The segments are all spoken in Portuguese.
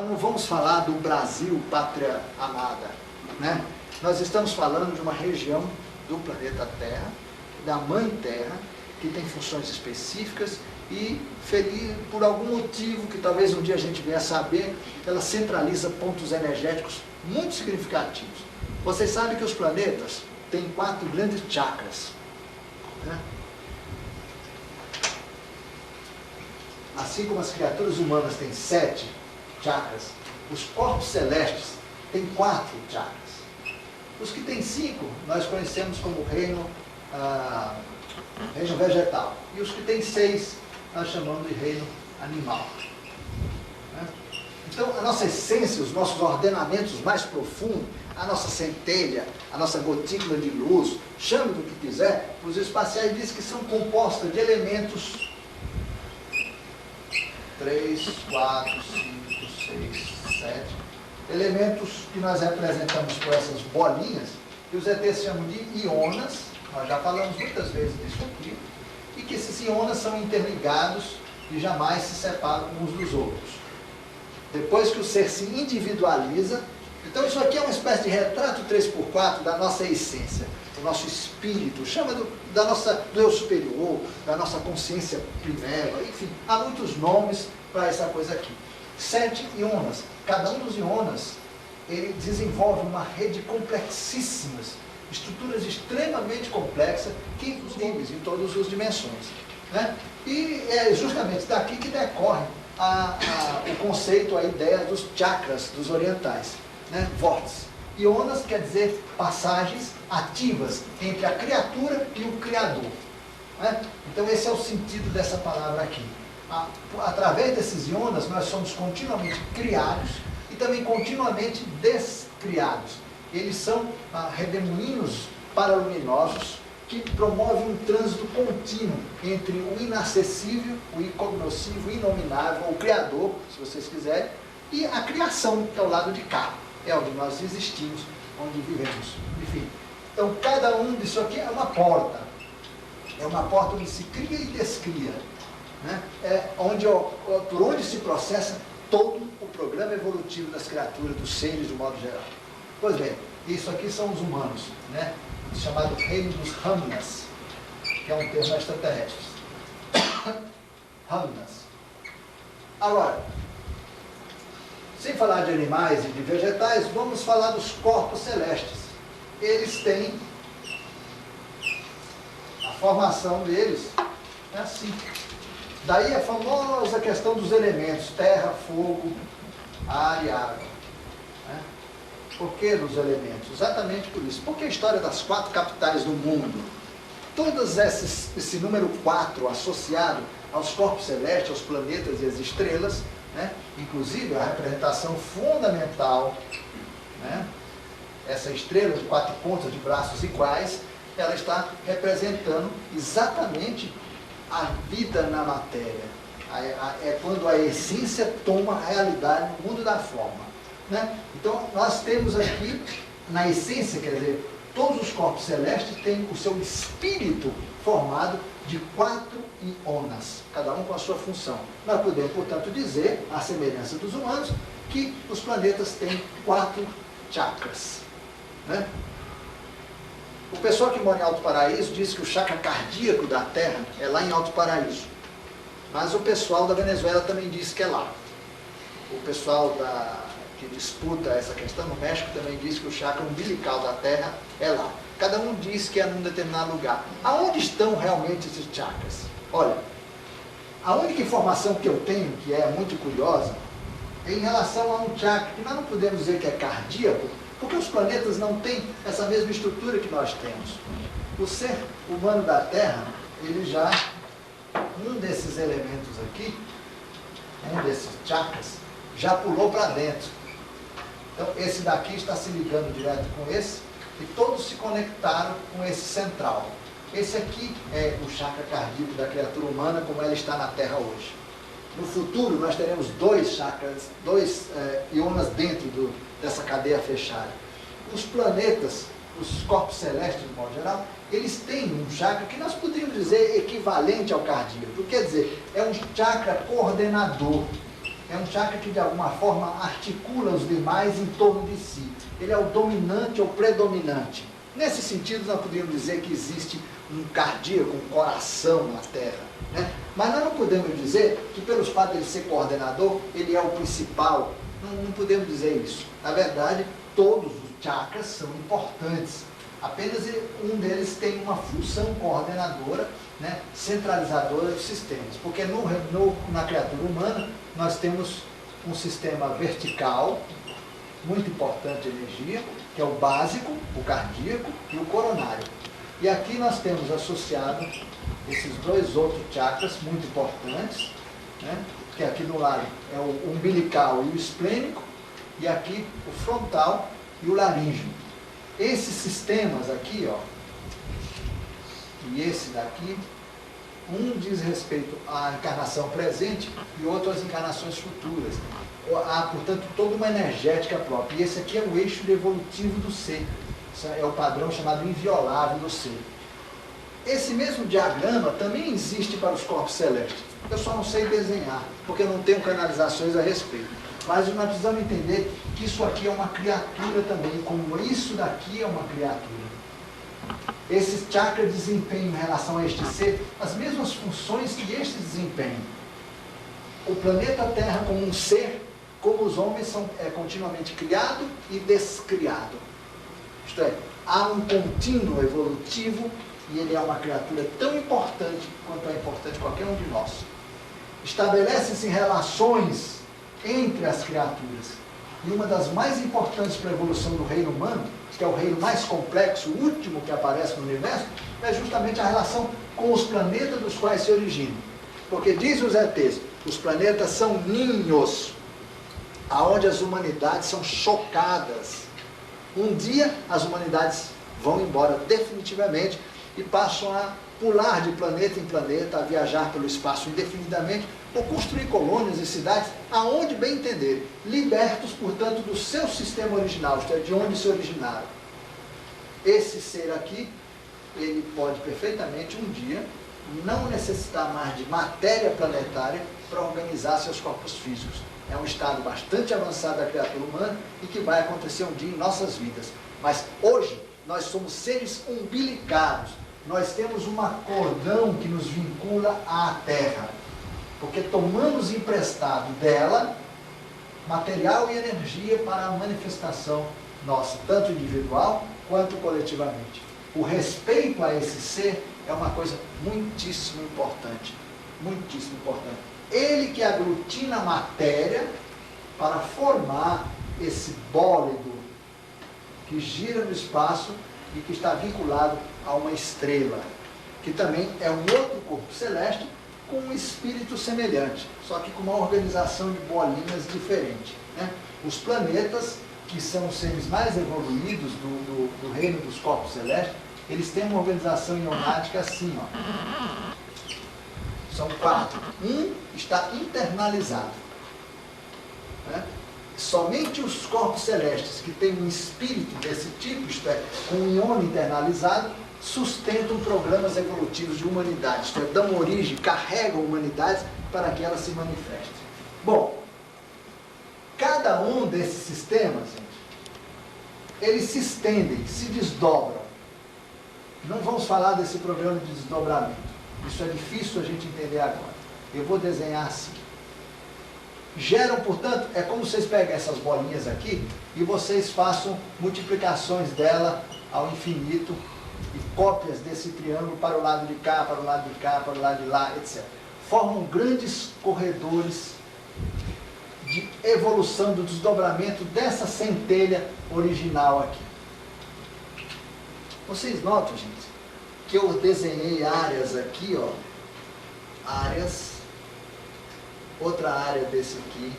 nós não vamos falar do Brasil, pátria amada, né? Nós estamos falando de uma região do planeta Terra, da Mãe Terra, que tem funções específicas e, feliz, por algum motivo que talvez um dia a gente venha a saber, ela centraliza pontos energéticos muito significativos. Vocês sabem que os planetas têm 4 grandes chakras, né? Assim como as criaturas humanas têm 7 chakras, os corpos celestes têm 4 chakras. Os que têm 5, nós conhecemos como reino vegetal. E os que têm 6, nós chamamos de reino animal. Né? Então, a nossa essência, os nossos ordenamentos mais profundos, a nossa centelha, a nossa gotícula de luz, chame do que quiser, os espaciais dizem que são compostas de elementos 3, 4, 5, 6, 7, elementos que nós representamos por essas bolinhas, que os ETs chamam de íonas, nós já falamos muitas vezes disso aqui, e que esses íonas são interligados e jamais se separam uns dos outros. Depois que o ser se individualiza, então isso aqui é uma espécie de retrato 3x4 da nossa essência, do nosso espírito, chama do eu superior, da nossa consciência primeira, enfim, há muitos nomes para essa coisa aqui. 7 íonas, cada um dos íonas, ele desenvolve uma rede complexíssimas, estruturas extremamente complexas, que os níveis, em todas as dimensões. Né? E é justamente daqui que decorre o conceito, a ideia dos chakras dos orientais, né? Vórtice. Íonas quer dizer passagens ativas entre a criatura e o Criador. Né? Então esse é o sentido dessa palavra aqui. Através desses íonas nós somos continuamente criados e também continuamente descriados. Eles são redemoinhos paraluminosos que promovem um trânsito contínuo entre o inacessível, o incognoscível, o inominável, o Criador, se vocês quiserem, e a criação, que é o lado de cá. É onde nós existimos, onde vivemos. Enfim, então cada um disso aqui é uma porta. É uma porta onde se cria e descria. Né? Por onde se processa todo o programa evolutivo das criaturas, dos seres de um modo geral. Pois bem, isso aqui são os humanos, né? Chamado reino dos Ramnas, que é um termo extraterrestre. Ramnas. Agora, sem falar de animais e de vegetais, vamos falar dos corpos celestes. Eles têm a formação deles, é assim. Daí a famosa questão dos elementos, terra, fogo, ar e água. Né? Por que dos elementos? Exatamente por isso. Porque a história das 4 capitais do mundo, todos esse número 4 associado aos corpos celestes, aos planetas e às estrelas, né? Inclusive a representação fundamental, né? Essa estrela de 4 pontas de braços iguais, ela está representando exatamente a vida na matéria. É quando a essência toma a realidade no mundo da forma. Né? Então nós temos aqui, na essência, quer dizer, todos os corpos celestes têm o seu espírito formado de 4 íonas, cada um com a sua função. Nós podemos, portanto, dizer, à semelhança dos humanos, que os planetas têm 4 chakras. Né? O pessoal que mora em Alto Paraíso diz que o chakra cardíaco da Terra é lá em Alto Paraíso. Mas o pessoal da Venezuela também diz que é lá. O pessoal que disputa essa questão no México também diz que o chakra umbilical da Terra é lá. Cada um diz que é num determinado lugar. Aonde estão realmente esses chakras? Olha, a única informação que eu tenho, que é muito curiosa, é em relação a um chakra, que nós não podemos dizer que é cardíaco, porque os planetas não têm essa mesma estrutura que nós temos. O ser humano da Terra, ele já, um desses elementos aqui, um desses chakras, já pulou para dentro. Então, esse daqui está se ligando direto com esse, e todos se conectaram com esse central. Esse aqui é o chakra cardíaco da criatura humana, como ela está na Terra hoje. No futuro, nós teremos 2 chakras, 2 íonas dentro dessa cadeia fechada. Os planetas, os corpos celestes, de modo geral, eles têm um chakra que nós poderíamos dizer equivalente ao cardíaco. Quer dizer, é um chakra coordenador. é um chakra que de alguma forma articula os demais em torno de si. Ele é o dominante ou predominante. Nesse sentido, nós poderíamos dizer que existe um cardíaco, um coração na Terra, né? Mas nós não podemos dizer que, pelos fatos de ele ser coordenador, ele é o principal. Não podemos dizer isso. Na verdade, todos os chakras são importantes. Apenas um deles tem uma função coordenadora, né, centralizadora dos sistemas. Porque na criatura humana, nós temos um sistema vertical, muito importante de energia, que é o básico, o cardíaco e o coronário. E aqui nós temos associado esses dois outros chakras muito importantes, né, que aqui do lado é o umbilical e o esplênico, e aqui o frontal e o laríngeo. Esses sistemas aqui, ó, e esse daqui, um diz respeito à encarnação presente e outro às encarnações futuras. Há, portanto, toda uma energética própria. E esse aqui é o eixo evolutivo do ser. Esse é o padrão chamado inviolável do ser. Esse mesmo diagrama também existe para os corpos celestes. Eu só não sei desenhar, porque eu não tenho canalizações a respeito. Mas nós precisamos entender que isso aqui é uma criatura também, como isso daqui é uma criatura. Esses chakras desempenham em relação a este ser as mesmas funções que este desempenha. O planeta Terra como um ser, como os homens, é continuamente criado e descriado. Isto é, há um contínuo evolutivo e ele é uma criatura tão importante quanto é importante qualquer um de nós. Estabelecem-se relações entre as criaturas. E uma das mais importantes para a evolução do reino humano, que é o reino mais complexo, o último que aparece no universo, é justamente a relação com os planetas dos quais se originam. Porque diz os ETs, os planetas são ninhos, aonde as humanidades são chocadas. Um dia as humanidades vão embora definitivamente e passam a pular de planeta em planeta, a viajar pelo espaço indefinidamente, ou construir colônias e cidades, aonde bem entender, libertos, portanto, do seu sistema original, isto é, de onde se originaram. Esse ser aqui, ele pode perfeitamente um dia não necessitar mais de matéria planetária para organizar seus corpos físicos. É um estado bastante avançado da criatura humana e que vai acontecer um dia em nossas vidas. Mas hoje, nós somos seres umbilicados. Nós temos um cordão que nos vincula à Terra. Porque tomamos emprestado dela material e energia para a manifestação nossa, tanto individual quanto coletivamente. O respeito a esse ser é uma coisa muitíssimo importante. Muitíssimo importante. Ele que aglutina a matéria para formar esse bólido que gira no espaço e que está vinculado a uma estrela, que também é um outro corpo celeste com um espírito semelhante, só que com uma organização de bolinhas diferente, né? Os planetas, que são os seres mais evoluídos do reino dos corpos celestes, eles têm uma organização ionática assim, ó. São 4. Um está internalizado, né? Somente os corpos celestes que têm um espírito desse tipo, isto é, com um ion internalizado, sustentam programas evolutivos de humanidade, isto é, dão origem, carregam humanidades para que elas se manifestem. Bom, cada um desses sistemas, gente, eles se estendem, se desdobram. Não vamos falar desse problema de desdobramento. Isso é difícil a gente entender agora. Eu vou desenhar assim. Geram, portanto, é como vocês pegam essas bolinhas aqui e vocês façam multiplicações dela ao infinito e cópias desse triângulo para o lado de cá, para o lado de cá, para o lado de lá, etc. Formam grandes corredores de evolução do desdobramento dessa centelha original aqui. Vocês notam, gente, que eu desenhei áreas aqui, ó, áreas, outra área desse aqui,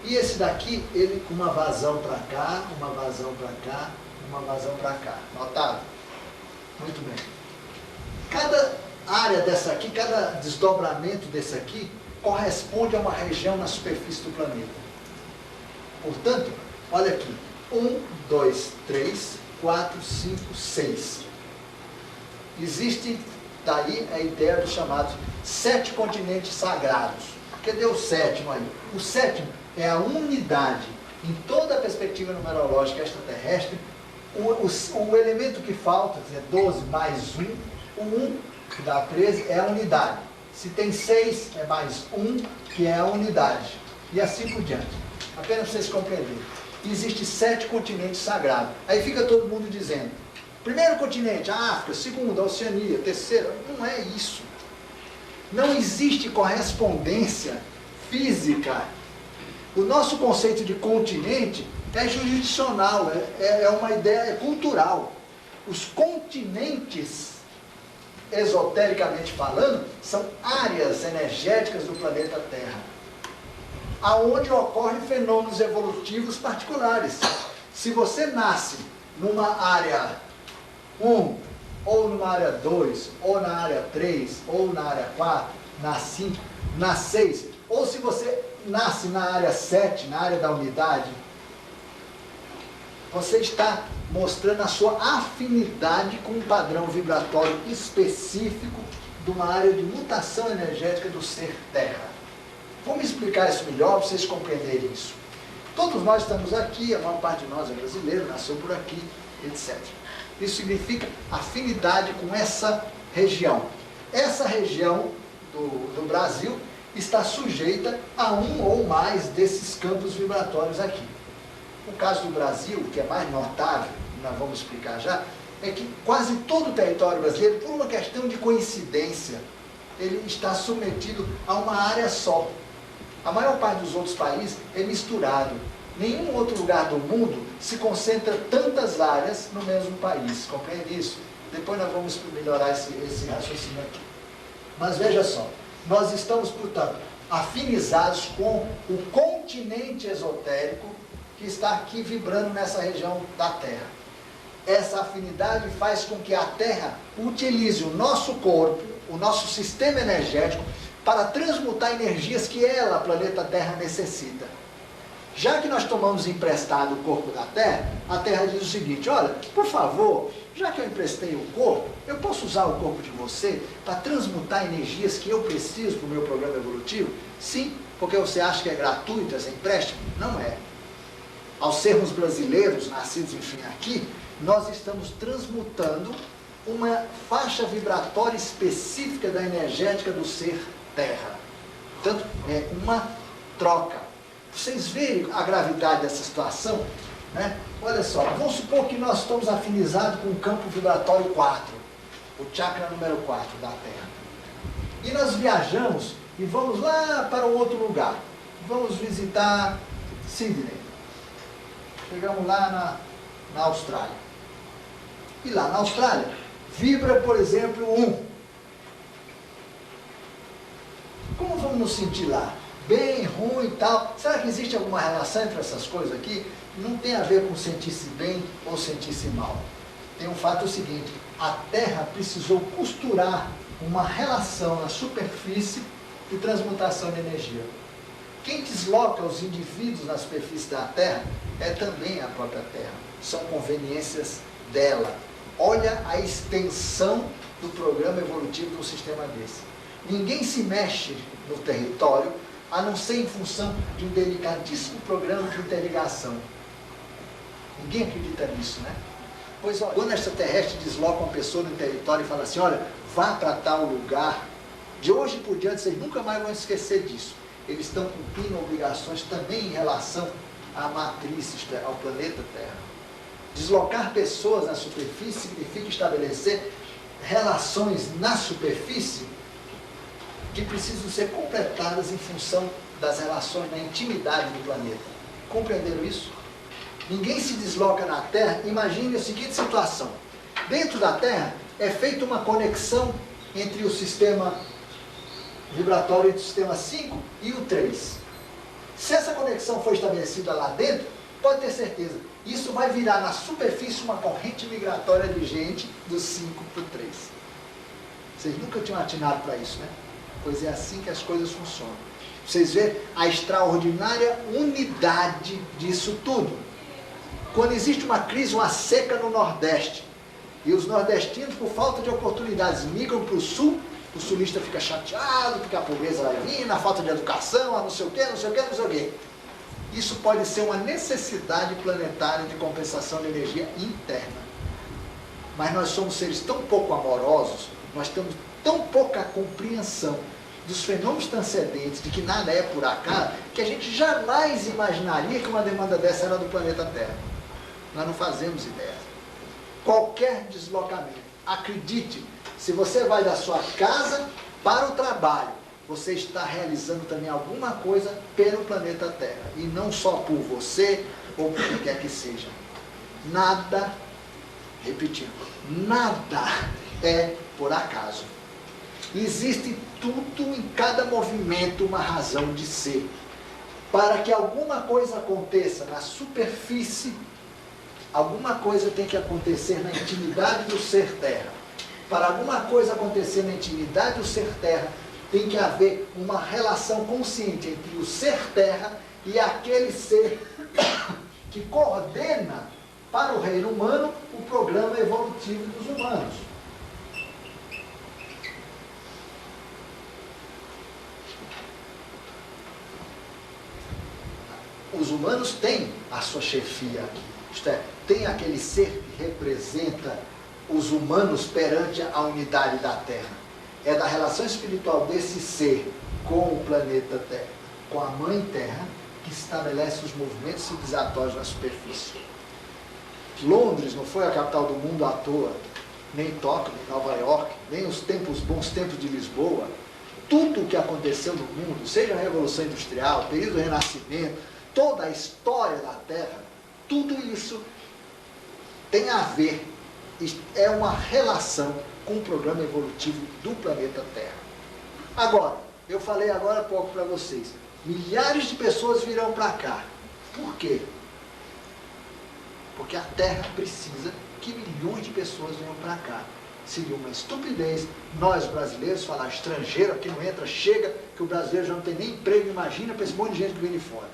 e esse daqui, ele com uma vazão para cá, uma vazão para cá, uma vazão para cá. Notado? Muito bem. Cada área dessa aqui, cada desdobramento desse aqui, corresponde a uma região na superfície do planeta. Portanto, olha aqui, 1, 2, 3, 4, 5, 6. Existe daí a ideia dos chamados 7 continentes sagrados. Porque deu o sétimo aí. O sétimo é a unidade. Em toda a perspectiva numerológica extraterrestre, o elemento que falta, quer dizer, 12 mais 1, o 1, que dá 13, é a unidade. Se tem 6, é mais 1, que é a unidade. E assim por diante. Apenas para vocês compreenderem. Existem 7 continentes sagrados. Aí fica todo mundo dizendo, primeiro continente, a África, segundo, a Oceania, terceiro. Não é isso. Não existe correspondência física. O nosso conceito de continente é jurisdicional, é uma ideia cultural. Os continentes, esotericamente falando, são áreas energéticas do planeta Terra, aonde ocorrem fenômenos evolutivos particulares. Se você nasce numa área 1, ou numa área 2, ou na área 3, ou na área 4, na 5, na 6, ou se você nasce na área 7, na área da unidade, você está mostrando a sua afinidade com um padrão vibratório específico de uma área de mutação energética do ser Terra. Vamos explicar isso melhor para vocês compreenderem isso. Todos nós estamos aqui, a maior parte de nós é brasileiro, nasceu por aqui, etc. Isso significa afinidade com essa região. Essa região do Brasil está sujeita a um ou mais desses campos vibratórios aqui. O caso do Brasil, que é mais notável, nós vamos explicar já, é que quase todo o território brasileiro, por uma questão de coincidência, ele está submetido a uma área só. A maior parte dos outros países é misturado. Nenhum outro lugar do mundo se concentra tantas áreas no mesmo país. Compreende isso? Depois nós vamos melhorar esse raciocínio aqui. Mas veja só, nós estamos, portanto, afinizados com o continente esotérico que está aqui vibrando nessa região da Terra. Essa afinidade faz com que a Terra utilize o nosso corpo, o nosso sistema energético, para transmutar energias que ela, planeta Terra, necessita. Já que nós tomamos emprestado o corpo da Terra, a Terra diz o seguinte, olha, por favor, já que eu emprestei o corpo, eu posso usar o corpo de você para transmutar energias que eu preciso para o meu programa evolutivo? Sim, porque você acha que é gratuito esse empréstimo? Não é. Ao sermos brasileiros, nascidos, enfim, aqui, nós estamos transmutando uma faixa vibratória específica da energética do ser Terra. Portanto, é uma troca. Vocês veem a gravidade dessa situação? Né? Olha só, vamos supor que nós estamos afinizados com o campo vibratório 4, o chakra número 4 da Terra. E nós viajamos e vamos lá para um outro lugar. Vamos visitar Sydney. Chegamos lá na Austrália. E lá na Austrália, vibra, por exemplo, 1. Como vamos nos sentir lá? Bem, ruim e tal. Será que existe alguma relação entre essas coisas aqui? Não tem a ver com sentir-se bem ou sentir-se mal. Tem um fato seguinte, a Terra precisou costurar uma relação na superfície de transmutação de energia. Quem desloca os indivíduos na superfície da Terra é também a própria Terra. São conveniências dela. Olha a extensão do programa evolutivo de um sistema desse. Ninguém se mexe no território, a não ser em função de um delicadíssimo programa de interligação. Ninguém acredita nisso, né? Pois olha, quando extraterrestre desloca uma pessoa no território e fala assim, olha, vá para tal lugar, de hoje por diante vocês nunca mais vão esquecer disso. Eles estão cumprindo obrigações também em relação à matriz, isto é, ao planeta Terra. Deslocar pessoas na superfície significa estabelecer relações na superfície que precisam ser completadas em função das relações na intimidade do planeta. Compreenderam isso? Ninguém se desloca na Terra. Imagine a seguinte situação. Dentro da Terra é feita uma conexão entre o sistema vibratório, entre o sistema 5 e o 3. Se essa conexão for estabelecida lá dentro, pode ter certeza, isso vai virar na superfície uma corrente migratória de gente do 5 para o 3. Vocês nunca tinham atinado para isso, né? Pois é assim que as coisas funcionam. Vocês veem a extraordinária unidade disso tudo. Quando existe uma crise, uma seca no Nordeste, e os nordestinos, por falta de oportunidades, migram para o Sul, O sulista fica chateado porque a pobreza vai vir, a falta de educação, a não sei o quê, não sei o quê, não sei o quê. Isso pode ser uma necessidade planetária de compensação de energia interna. Mas nós somos seres tão pouco amorosos, nós temos tão pouca compreensão dos fenômenos transcendentes, de que nada é por acaso, que a gente jamais imaginaria que uma demanda dessa era do planeta Terra. Nós não fazemos ideia. Qualquer deslocamento, acredite, se você vai da sua casa para o trabalho, você está realizando também alguma coisa pelo planeta Terra. E não só por você ou por quem quer que seja. Nada, repetindo, nada é por acaso. Existe tudo em cada movimento uma razão de ser. Para que alguma coisa aconteça na superfície, alguma coisa tem que acontecer na intimidade do ser terra. Para alguma coisa acontecer na intimidade do ser terra, tem que haver uma relação consciente entre o ser terra e aquele ser que coordena para o reino humano o programa evolutivo dos humanos. Os humanos têm a sua chefia aqui, isto é, tem aquele ser que representa os humanos perante a unidade da Terra. É da relação espiritual desse ser com o planeta Terra, com a Mãe Terra, que estabelece os movimentos civilizatórios na superfície. Londres não foi a capital do mundo à toa, nem Tóquio, nem Nova York, nem os bons tempos de Lisboa. Tudo o que aconteceu no mundo, seja a Revolução Industrial, o período do Renascimento, toda a história da Terra, tudo isso tem a ver, é uma relação com o programa evolutivo do planeta Terra. Agora, eu falei agora há pouco para vocês, milhares de pessoas virão para cá. Por quê? Porque a Terra precisa que milhões de pessoas venham para cá. Seria uma estupidez nós brasileiros falar estrangeiro, aqui não entra, chega, que o brasileiro já não tem nem emprego, imagina para esse monte de gente que vem de fora.